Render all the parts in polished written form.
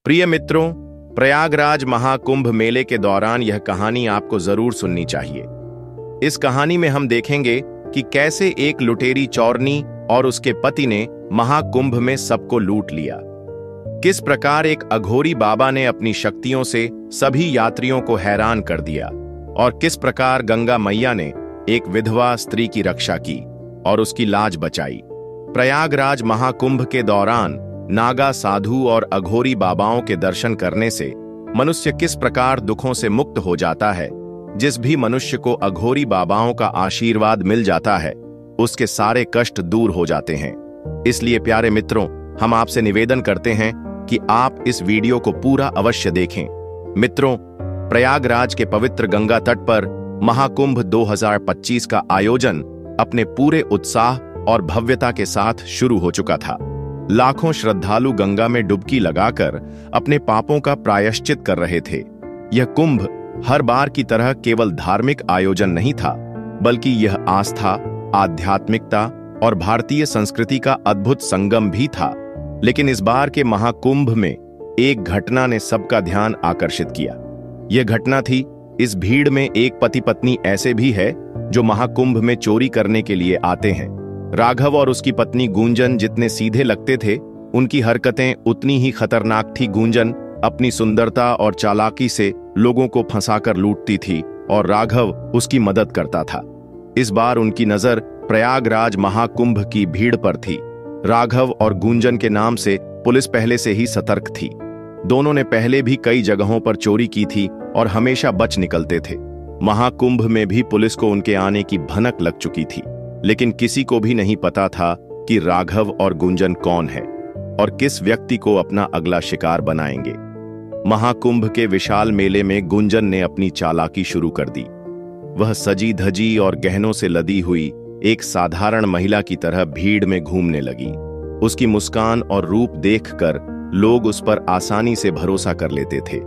प्रिय मित्रों, प्रयागराज महाकुंभ मेले के दौरान यह कहानी आपको जरूर सुननी चाहिए। इस कहानी में हम देखेंगे कि कैसे एक लुटेरी चौरनी और उसके पति ने महाकुंभ में सबको लूट लिया। किस प्रकार एक अघोरी बाबा ने अपनी शक्तियों से सभी यात्रियों को हैरान कर दिया और किस प्रकार गंगा मैया ने एक विधवा स्त्री की रक्षा की और उसकी लाज बचाई। प्रयागराज महाकुंभ के दौरान नागा साधु और अघोरी बाबाओं के दर्शन करने से मनुष्य किस प्रकार दुखों से मुक्त हो जाता है। जिस भी मनुष्य को अघोरी बाबाओं का आशीर्वाद मिल जाता है उसके सारे कष्ट दूर हो जाते हैं। इसलिए प्यारे मित्रों, हम आपसे निवेदन करते हैं कि आप इस वीडियो को पूरा अवश्य देखें। मित्रों, प्रयागराज के पवित्र गंगा तट पर महाकुंभ 2025 का आयोजन अपने पूरे उत्साह और भव्यता के साथ शुरू हो चुका था। लाखों श्रद्धालु गंगा में डुबकी लगाकर अपने पापों का प्रायश्चित कर रहे थे। यह कुंभ हर बार की तरह केवल धार्मिक आयोजन नहीं था, बल्कि यह आस्था, आध्यात्मिकता और भारतीय संस्कृति का अद्भुत संगम भी था। लेकिन इस बार के महाकुंभ में एक घटना ने सबका ध्यान आकर्षित किया। यह घटना थी, इस भीड़ में एक पति पत्नी ऐसे भी है जो महाकुंभ में चोरी करने के लिए आते हैं। राघव और उसकी पत्नी गूंजन जितने सीधे लगते थे, उनकी हरकतें उतनी ही खतरनाक थी। गूंजन अपनी सुंदरता और चालाकी से लोगों को फंसाकर लूटती थी और राघव उसकी मदद करता था। इस बार उनकी नजर प्रयागराज महाकुंभ की भीड़ पर थी। राघव और गूंजन के नाम से पुलिस पहले से ही सतर्क थी। दोनों ने पहले भी कई जगहों पर चोरी की थी और हमेशा बच निकलते थे। महाकुंभ में भी पुलिस को उनके आने की भनक लग चुकी थी, लेकिन किसी को भी नहीं पता था कि राघव और गुंजन कौन है और किस व्यक्ति को अपना अगला शिकार बनाएंगे। महाकुंभ के विशाल मेले में गुंजन ने अपनी चालाकी शुरू कर दी। वह सजी धजी और गहनों से लदी हुई एक साधारण महिला की तरह भीड़ में घूमने लगी। उसकी मुस्कान और रूप देखकर लोग उस पर आसानी से भरोसा कर लेते थे।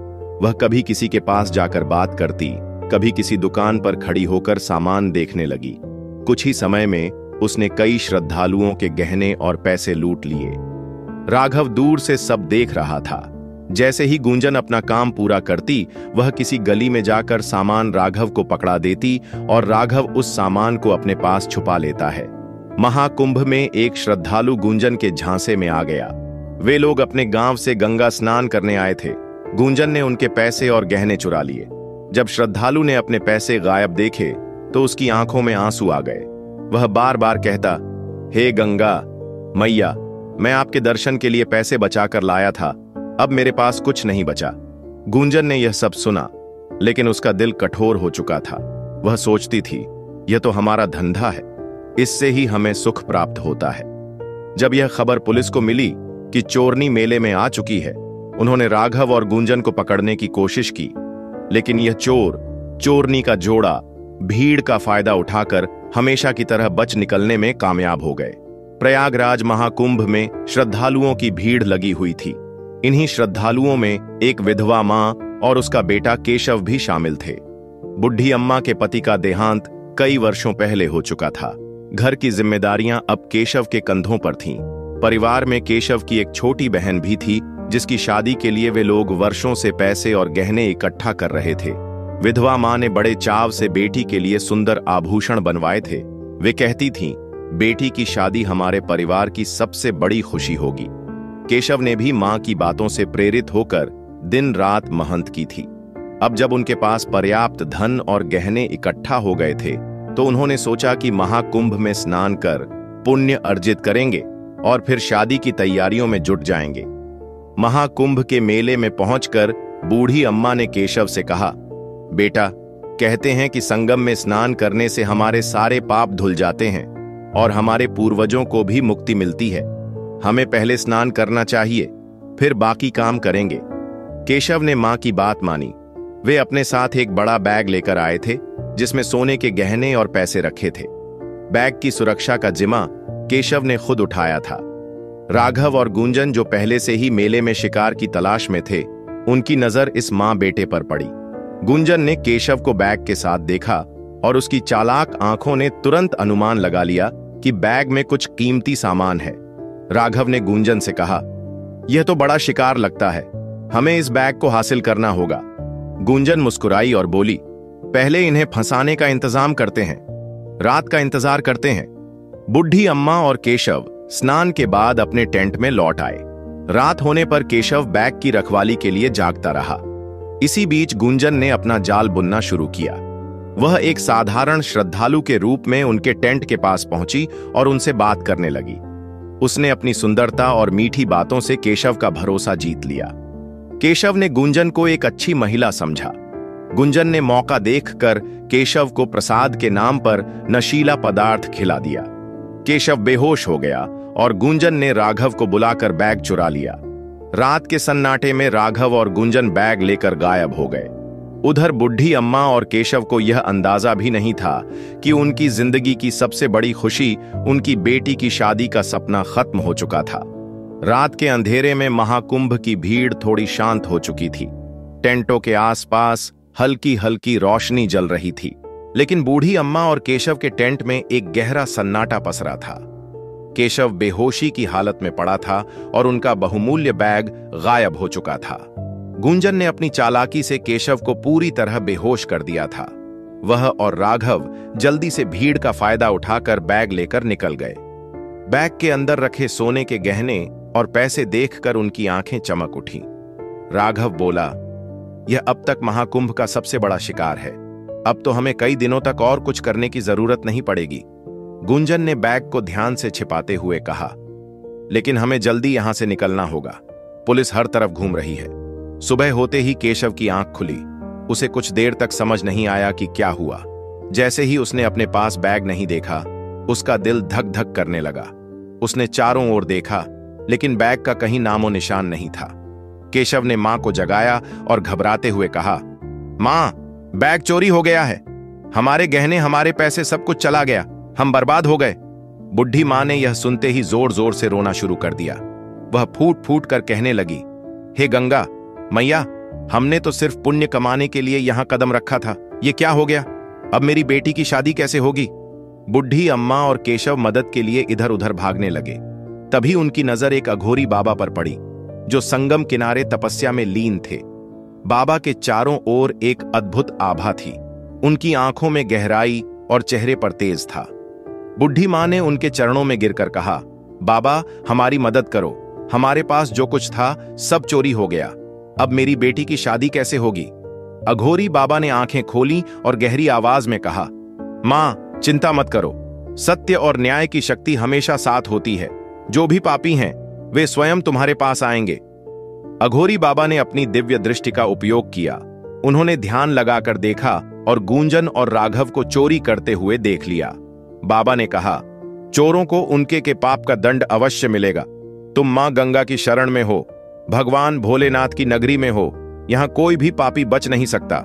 वह कभी किसी के पास जाकर बात करती, कभी किसी दुकान पर खड़ी होकर सामान देखने लगी। कुछ ही समय में उसने कई श्रद्धालुओं के गहने और पैसे लूट लिए। राघव दूर से सब देख रहा था। जैसे ही गूंजन अपना काम पूरा करती, वह किसी गली में जाकर सामान राघव को पकड़ा देती और राघव उस सामान को अपने पास छुपा लेता है। महाकुंभ में एक श्रद्धालु गूंजन के झांसे में आ गया। वे लोग अपने गांव से गंगा स्नान करने आए थे। गूंजन ने उनके पैसे और गहने चुरा लिए। जब श्रद्धालु ने अपने पैसे गायब देखे तो उसकी आंखों में आंसू आ गए। वह बार बार कहता, हे गंगा मैया, मैं आपके दर्शन के लिए पैसे बचाकर लाया था, अब मेरे पास कुछ नहीं बचा। गूंजन ने यह सब सुना, लेकिन उसका दिल कठोर हो चुका था। वह सोचती थी, यह तो हमारा धंधा है, इससे ही हमें सुख प्राप्त होता है। जब यह खबर पुलिस को मिली कि चोरनी मेले में आ चुकी है, उन्होंने राघव और गूंजन को पकड़ने की कोशिश की, लेकिन यह चोरनी का जोड़ा भीड़ का फायदा उठाकर हमेशा की तरह बच निकलने में कामयाब हो गए। प्रयागराज महाकुंभ में श्रद्धालुओं की भीड़ लगी हुई थी। इन्हीं श्रद्धालुओं में एक विधवा मां और उसका बेटा केशव भी शामिल थे। बुढ़ी अम्मा के पति का देहांत कई वर्षों पहले हो चुका था। घर की जिम्मेदारियां अब केशव के कंधों पर थीं। परिवार में केशव की एक छोटी बहन भी थी, जिसकी शादी के लिए वे लोग वर्षों से पैसे और गहने इकट्ठा कर रहे थे। विधवा मां ने बड़े चाव से बेटी के लिए सुंदर आभूषण बनवाए थे। वे कहती थीं, बेटी की शादी हमारे परिवार की सबसे बड़ी खुशी होगी। केशव ने भी मां की बातों से प्रेरित होकर दिन रात मेहनत की थी। अब जब उनके पास पर्याप्त धन और गहने इकट्ठा हो गए थे, तो उन्होंने सोचा कि महाकुंभ में स्नान कर पुण्य अर्जित करेंगे और फिर शादी की तैयारियों में जुट जाएंगे। महाकुंभ के मेले में पहुंचकर बूढ़ी अम्मा ने केशव से कहा, बेटा, कहते हैं कि संगम में स्नान करने से हमारे सारे पाप धुल जाते हैं और हमारे पूर्वजों को भी मुक्ति मिलती है। हमें पहले स्नान करना चाहिए, फिर बाकी काम करेंगे। केशव ने मां की बात मानी। वे अपने साथ एक बड़ा बैग लेकर आए थे, जिसमें सोने के गहने और पैसे रखे थे। बैग की सुरक्षा का जिम्मा केशव ने खुद उठाया था। राघव और गूंजन, जो पहले से ही मेले में शिकार की तलाश में थे, उनकी नजर इस मां बेटे पर पड़ी। गुंजन ने केशव को बैग के साथ देखा और उसकी चालाक आंखों ने तुरंत अनुमान लगा लिया कि बैग में कुछ कीमती सामान है। राघव ने गुंजन से कहा, यह तो बड़ा शिकार लगता है, हमें इस बैग को हासिल करना होगा। गुंजन मुस्कुराई और बोली, पहले इन्हें फंसाने का इंतजाम करते हैं, रात का इंतजार करते हैं। बुढ़ी अम्मा और केशव स्नान के बाद अपने टेंट में लौट आए। रात होने पर केशव बैग की रखवाली के लिए जागता रहा। इसी बीच गुंजन ने अपना जाल बुनना शुरू किया। वह एक साधारण श्रद्धालु के रूप में उनके टेंट के पास पहुंची और उनसे बात करने लगी। उसने अपनी सुंदरता और मीठी बातों से केशव का भरोसा जीत लिया। केशव ने गुंजन को एक अच्छी महिला समझा। गुंजन ने मौका देखकर केशव को प्रसाद के नाम पर नशीला पदार्थ खिला दिया। केशव बेहोश हो गया और गुंजन ने राघव को बुलाकर बैग चुरा लिया। रात के सन्नाटे में राघव और गुंजन बैग लेकर गायब हो गए। उधर बुढ़ी अम्मा और केशव को यह अंदाजा भी नहीं था कि उनकी जिंदगी की सबसे बड़ी खुशी, उनकी बेटी की शादी का सपना खत्म हो चुका था। रात के अंधेरे में महाकुंभ की भीड़ थोड़ी शांत हो चुकी थी। टेंटों के आसपास हल्की हल्की रोशनी जल रही थी, लेकिन बूढ़ी अम्मा और केशव के टेंट में एक गहरा सन्नाटा पसरा था। केशव बेहोशी की हालत में पड़ा था और उनका बहुमूल्य बैग गायब हो चुका था। गुंजन ने अपनी चालाकी से केशव को पूरी तरह बेहोश कर दिया था। वह और राघव जल्दी से भीड़ का फायदा उठाकर बैग लेकर निकल गए। बैग के अंदर रखे सोने के गहने और पैसे देखकर उनकी आंखें चमक उठीं। राघव बोला, यह अब तक महाकुंभ का सबसे बड़ा शिकार है। अब तो हमें कई दिनों तक और कुछ करने की जरूरत नहीं पड़ेगी। गुंजन ने बैग को ध्यान से छिपाते हुए कहा, लेकिन हमें जल्दी यहां से निकलना होगा। पुलिस हर तरफ घूम रही है। सुबह होते ही केशव की आंख खुली। उसे कुछ देर तक समझ नहीं आया कि क्या हुआ। जैसे ही उसने अपने पास बैग नहीं देखा, उसका दिल धक धक करने लगा। उसने चारों ओर देखा, लेकिन बैग का कहीं नामो निशान नहीं था। केशव ने मां को जगाया और घबराते हुए कहा, मां, बैग चोरी हो गया है। हमारे गहने, हमारे पैसे, सब कुछ चला गया। हम बर्बाद हो गए। बुढ़ी मां ने यह सुनते ही जोर जोर से रोना शुरू कर दिया। वह फूट फूट कर कहने लगी, हे गंगा मैया, हमने तो सिर्फ पुण्य कमाने के लिए यहां कदम रखा था। ये क्या हो गया? अब मेरी बेटी की शादी कैसे होगी? बुढ़ी अम्मा और केशव मदद के लिए इधर उधर भागने लगे। तभी उनकी नजर एक अघोरी बाबा पर पड़ी, जो संगम किनारे तपस्या में लीन थे। बाबा के चारों ओर एक अद्भुत आभा थी। उनकी आंखों में गहराई और चेहरे पर तेज था। बुढ़ी मां ने उनके चरणों में गिरकर कहा, बाबा, हमारी मदद करो। हमारे पास जो कुछ था सब चोरी हो गया। अब मेरी बेटी की शादी कैसे होगी? अघोरी बाबा ने आंखें खोली और गहरी आवाज में कहा, मां, चिंता मत करो। सत्य और न्याय की शक्ति हमेशा साथ होती है। जो भी पापी हैं, वे स्वयं तुम्हारे पास आएंगे। अघोरी बाबा ने अपनी दिव्य दृष्टि का उपयोग किया। उन्होंने ध्यान लगाकर देखा और गुंजन और राघव को चोरी करते हुए देख लिया। बाबा ने कहा, चोरों को उनके के पाप का दंड अवश्य मिलेगा। तुम मां गंगा की शरण में हो, भगवान भोलेनाथ की नगरी में हो। यहां कोई भी पापी बच नहीं सकता।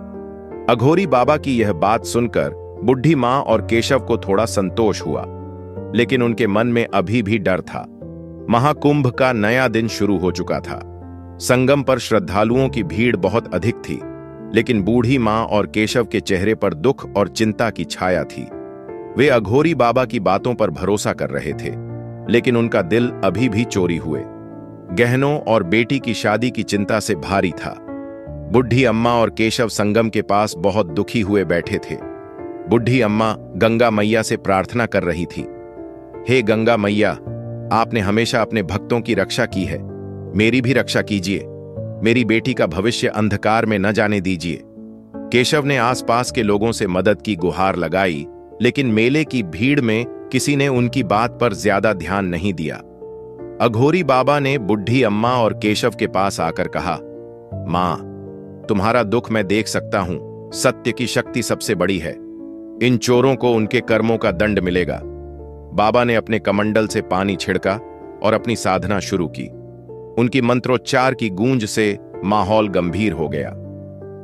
अघोरी बाबा की यह बात सुनकर बुढ़ी मां और केशव को थोड़ा संतोष हुआ, लेकिन उनके मन में अभी भी डर था। महाकुंभ का नया दिन शुरू हो चुका था। संगम पर श्रद्धालुओं की भीड़ बहुत अधिक थी, लेकिन बूढ़ी मां और केशव के चेहरे पर दुख और चिंता की छाया थी। वे अघोरी बाबा की बातों पर भरोसा कर रहे थे, लेकिन उनका दिल अभी भी चोरी हुए गहनों और बेटी की शादी की चिंता से भारी था। बुढ़ी अम्मा और केशव संगम के पास बहुत दुखी हुए बैठे थे। बुढ़ी अम्मा गंगा मैया से प्रार्थना कर रही थी, हे गंगा मैया, आपने हमेशा अपने भक्तों की रक्षा की है। मेरी भी रक्षा कीजिए। मेरी बेटी का भविष्य अंधकार में न जाने दीजिए। केशव ने आसपास के लोगों से मदद की गुहार लगाई, लेकिन मेले की भीड़ में किसी ने उनकी बात पर ज्यादा ध्यान नहीं दिया। अघोरी बाबा ने बुढ़ी अम्मा और केशव के पास आकर कहा, मां, तुम्हारा दुख मैं देख सकता हूं। सत्य की शक्ति सबसे बड़ी है। इन चोरों को उनके कर्मों का दंड मिलेगा। बाबा ने अपने कमंडल से पानी छिड़का और अपनी साधना शुरू की। उनकी मंत्रोच्चार की गूंज से माहौल गंभीर हो गया।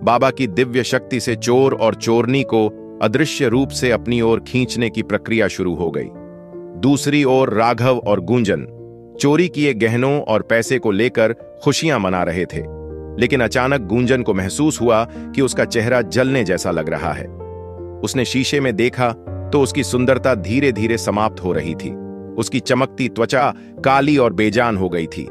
बाबा की दिव्य शक्ति से चोर और चोरनी को अदृश्य रूप से अपनी ओर खींचने की प्रक्रिया शुरू हो गई। दूसरी ओर राघव और गुंजन चोरी किए गहनों और पैसे को लेकर खुशियां मना रहे थे, लेकिन अचानक गुंजन को महसूस हुआ कि उसका चेहरा जलने जैसा लग रहा है। उसने शीशे में देखा तो उसकी सुंदरता धीरे धीरे समाप्त हो रही थी। उसकी चमकती त्वचा काली और बेजान हो गई थी।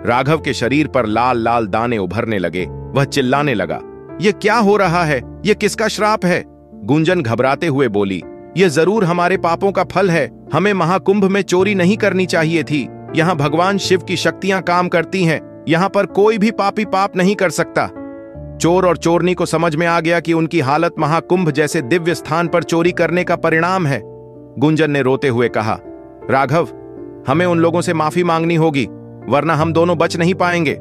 राघव के शरीर पर लाल लाल दाने उभरने लगे। वह चिल्लाने लगा, यह क्या हो रहा है? यह किसका श्राप है? गुंजन घबराते हुए बोली, यह जरूर हमारे पापों का फल है। हमें महाकुंभ में चोरी नहीं करनी चाहिए थी। यहाँ भगवान शिव की शक्तियां काम करती हैं। यहाँ पर कोई भी पापी पाप नहीं कर सकता। चोर और चोरनी को समझ में आ गया कि उनकी हालत महाकुंभ जैसे दिव्य स्थान पर चोरी करने का परिणाम है। गुंजन ने रोते हुए कहा, राघव, हमें उन लोगों से माफी मांगनी होगी, वरना हम दोनों बच नहीं पाएंगे।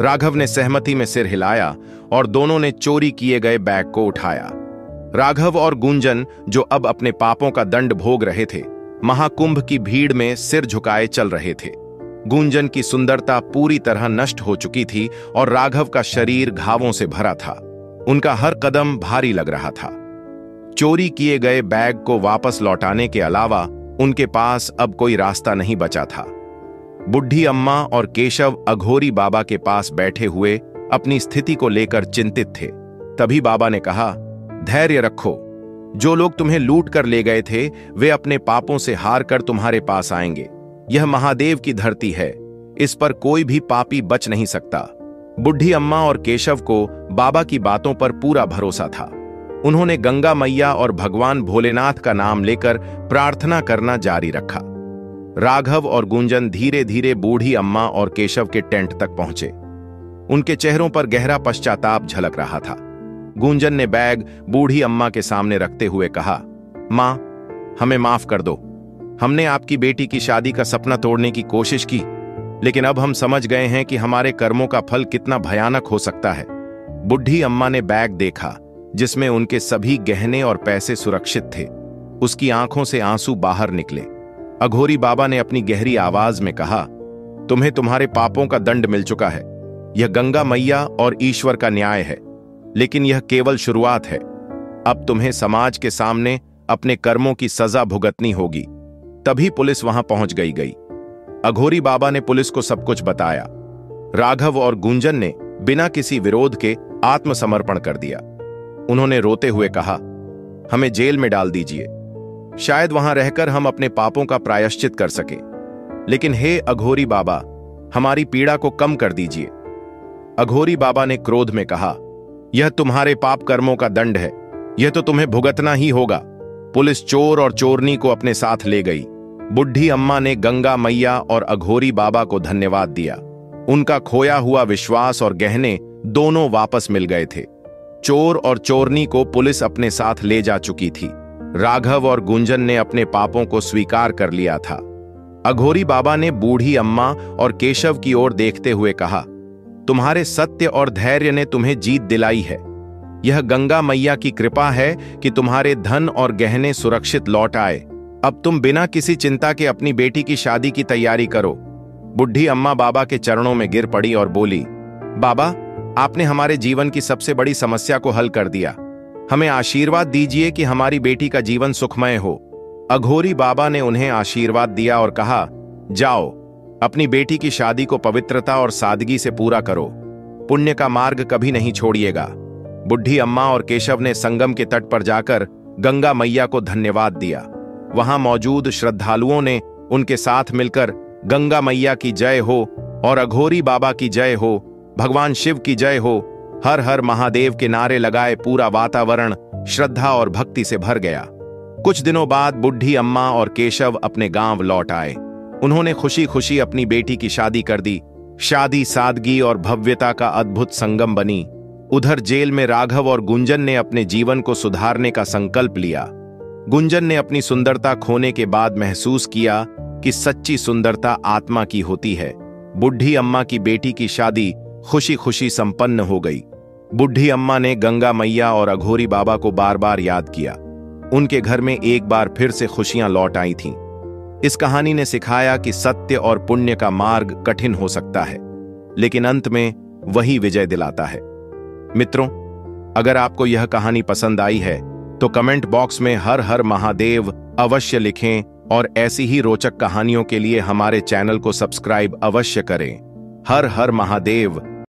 राघव ने सहमति में सिर हिलाया और दोनों ने चोरी किए गए बैग को उठाया। राघव और गुंजन, जो अब अपने पापों का दंड भोग रहे थे, महाकुंभ की भीड़ में सिर झुकाए चल रहे थे। गुंजन की सुंदरता पूरी तरह नष्ट हो चुकी थी और राघव का शरीर घावों से भरा था। उनका हर कदम भारी लग रहा था। चोरी किए गए बैग को वापस लौटाने के अलावा उनके पास अब कोई रास्ता नहीं बचा था। बुढ़ी अम्मा और केशव अघोरी बाबा के पास बैठे हुए अपनी स्थिति को लेकर चिंतित थे। तभी बाबा ने कहा, धैर्य रखो। जो लोग तुम्हें लूट कर ले गए थे, वे अपने पापों से हार कर तुम्हारे पास आएंगे। यह महादेव की धरती है, इस पर कोई भी पापी बच नहीं सकता। बुढ़ी अम्मा और केशव को बाबा की बातों पर पूरा भरोसा था। उन्होंने गंगा मैया और भगवान भोलेनाथ का नाम लेकर प्रार्थना करना जारी रखा। राघव और गुंजन धीरे धीरे बूढ़ी अम्मा और केशव के टेंट तक पहुंचे। उनके चेहरों पर गहरा पश्चाताप झलक रहा था। गुंजन ने बैग बूढ़ी अम्मा के सामने रखते हुए कहा, मां, हमें माफ कर दो। हमने आपकी बेटी की शादी का सपना तोड़ने की कोशिश की, लेकिन अब हम समझ गए हैं कि हमारे कर्मों का फल कितना भयानक हो सकता है। बुढ़ी अम्मा ने बैग देखा, जिसमें उनके सभी गहने और पैसे सुरक्षित थे। उसकी आंखों से आंसू बाहर निकले। अघोरी बाबा ने अपनी गहरी आवाज में कहा, तुम्हें तुम्हारे पापों का दंड मिल चुका है। यह गंगा मैया और ईश्वर का न्याय है, लेकिन यह केवल शुरुआत है। अब तुम्हें समाज के सामने अपने कर्मों की सजा भुगतनी होगी। तभी पुलिस वहां पहुंच गई। अघोरी बाबा ने पुलिस को सब कुछ बताया। राघव और गुंजन ने बिना किसी विरोध के आत्मसमर्पण कर दिया। उन्होंने रोते हुए कहा, हमें जेल में डाल दीजिए, शायद वहां रहकर हम अपने पापों का प्रायश्चित कर सके, लेकिन हे अघोरी बाबा, हमारी पीड़ा को कम कर दीजिए। अघोरी बाबा ने क्रोध में कहा, यह तुम्हारे पाप कर्मों का दंड है, यह तो तुम्हें भुगतना ही होगा। पुलिस चोर और चोरनी को अपने साथ ले गई। बुढ़ी अम्मा ने गंगा मैया और अघोरी बाबा को धन्यवाद दिया। उनका खोया हुआ विश्वास और गहने दोनों वापस मिल गए थे। चोर और चोरनी को पुलिस अपने साथ ले जा चुकी थी। राघव और गुंजन ने अपने पापों को स्वीकार कर लिया था। अघोरी बाबा ने बूढ़ी अम्मा और केशव की ओर देखते हुए कहा, तुम्हारे सत्य और धैर्य ने तुम्हें जीत दिलाई है। यह गंगा मैया की कृपा है कि तुम्हारे धन और गहने सुरक्षित लौट आए। अब तुम बिना किसी चिंता के अपनी बेटी की शादी की तैयारी करो। बुढ़ी अम्मा बाबा के चरणों में गिर पड़ी और बोली, बाबा, आपने हमारे जीवन की सबसे बड़ी समस्या को हल कर दिया। हमें आशीर्वाद दीजिए कि हमारी बेटी का जीवन सुखमय हो। अघोरी बाबा ने उन्हें आशीर्वाद दिया और कहा, जाओ, अपनी बेटी की शादी को पवित्रता और सादगी से पूरा करो। पुण्य का मार्ग कभी नहीं छोड़िएगा। बुढ़ी अम्मा और केशव ने संगम के तट पर जाकर गंगा मैया को धन्यवाद दिया। वहां मौजूद श्रद्धालुओं ने उनके साथ मिलकर गंगा मैया की जय हो और अघोरी बाबा की जय हो, भगवान शिव की जय हो, हर हर महादेव के नारे लगाए। पूरा वातावरण श्रद्धा और भक्ति से भर गया। कुछ दिनों बाद बुढ़ी अम्मा और केशव अपने गांव लौट आए। उन्होंने खुशी खुशी अपनी बेटी की शादी कर दी। शादी सादगी और भव्यता का अद्भुत संगम बनी। उधर जेल में राघव और गुंजन ने अपने जीवन को सुधारने का संकल्प लिया। गुंजन ने अपनी सुंदरता खोने के बाद महसूस किया कि सच्ची सुंदरता आत्मा की होती है। बुढ़ी अम्मा की बेटी की शादी खुशी खुशी संपन्न हो गई। बुढ़ी अम्मा ने गंगा मैया और अघोरी बाबा को बार बार याद किया। उनके घर में एक बार फिर से खुशियां लौट आई थीं। इस कहानी ने सिखाया कि सत्य और पुण्य का मार्ग कठिन हो सकता है, लेकिन अंत में वही विजय दिलाता है। मित्रों, अगर आपको यह कहानी पसंद आई है तो कमेंट बॉक्स में हर हर महादेव अवश्य लिखें और ऐसी ही रोचक कहानियों के लिए हमारे चैनल को सब्सक्राइब अवश्य करें। हर हर महादेव।